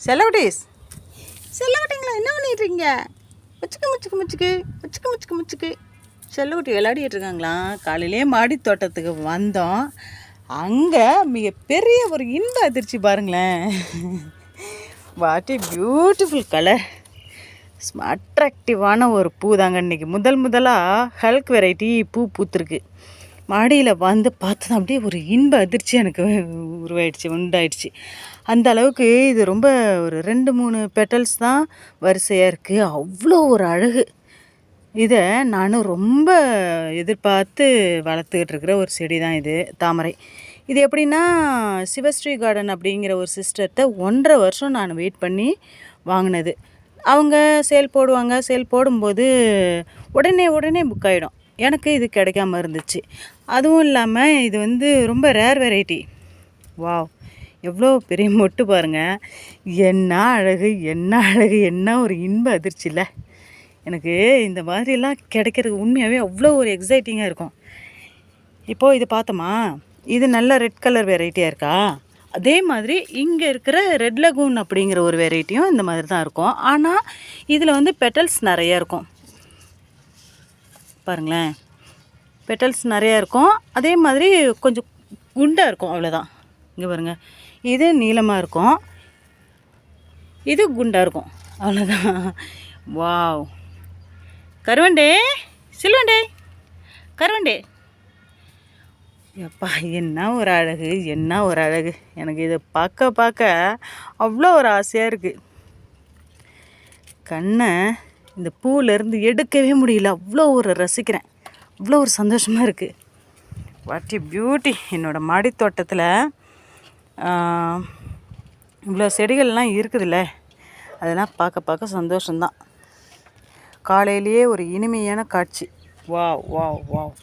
செல்லகுட்டீஸ், செல்லகுட்டிங்களா என்ன பண்ணிட்டுருக்கீங்க? முச்சுக்கு முச்சுக்கு முச்சுக்கு முச்சுக்கு முச்சுக்கு முச்சுக்கு செல்லகுட்டி விளையாடிட்டு இருக்காங்களா? காலையிலே மாடி தோட்டத்துக்கு வந்தோம். அங்கே மிகப்பெரிய ஒரு இன்ப அதிர்ச்சி பாருங்களேன். What a beautiful colour. அட்ராக்டிவான ஒரு பூ தாங்க. இன்றைக்கி முதலாக ஹல்க் வெரைட்டி பூ பூத்துருக்கு. மாடியில் வந்து பார்த்தது அப்படியே ஒரு இன்ப அதிர்ச்சி எனக்கு உண்டாயிடுச்சு. அந்த அளவுக்கு இது ரொம்ப ஒரு 2-3 பெட்டல்ஸ் தான் வரிசையாக இருக்குது. அவ்வளோ ஒரு அழகு. இதை நான் ரொம்ப எதிர்பார்த்து வளர்த்துக்கிட்டு இருக்கிற ஒரு செடி தான் இது, தாமரை. இது எப்படின்னா, சிவஸ்ரீ கார்டன் அப்படிங்கிற ஒரு சிஸ்டர்கிட்ட 1.5 வருஷம் நான் வெயிட் பண்ணி வாங்கினது. அவங்க சேல் போடுவாங்க. சேல் போடும்போது உடனே புக் ஆகிடும். எனக்கு இது கிடைக்காம இருந்துச்சு. அதுவும் இல்லாமல் இது வந்து ரொம்ப ரேர் வெரைட்டி. வாவ், எவ்வளோ பெரிய மொட்டு பாருங்கள். என்ன அழகு, என்ன அழகு, என்ன ஒரு இன்ப அதிர்ச்சி இல்லை? எனக்கு இந்த மாதிரிலாம் கிடைக்கிறது உண்மையாகவே அவ்வளோ ஒரு எக்ஸைட்டிங்காக இருக்கும். இப்போது இது பார்த்தோமா, இது நல்ல ரெட் கலர் வெரைட்டியாக இருக்கா? அதே மாதிரி இங்கே இருக்கிற ரெட் லகூன் அப்படிங்கிற ஒரு வெரைட்டியும் இந்த மாதிரி தான் இருக்கும். ஆனால் இதில் வந்து பெட்டல்ஸ் நிறையா இருக்கும் பாருங்களேன். பெட்டல்ஸ் நிறையா இருக்கும். அதே மாதிரி கொஞ்சம் குண்டாக இருக்கும், அவ்வளோதான். இங்கே பாருங்கள், இது நீளமாக இருக்கும், இது குண்டாக இருக்கும், அவ்வளோதான். வாவ், கருவண்டே, சில்வண்டே, கருவண்டே, எப்பா என்ன ஒரு அழகு, என்ன ஒரு அழகு. எனக்கு இதை பார்க்க அவ்வளோ ஒரு ஆசையாக இருக்குது. கண்ணை இந்த பூவிலேருந்து எடுக்கவே முடியல. அவ்வளோ ஒரு ரசிக்கிறேன், அவ்வளோ ஒரு சந்தோஷமாக இருக்குது. What A beauty. என்னோடய மாடி தோட்டத்தில் இவ்வளோ செடிகள்லாம் இருக்குதுல்ல, அதெல்லாம் பார்க்க சந்தோஷம்தான். காலையிலேயே ஒரு இனிமையான காட்சி. Wow wow wow.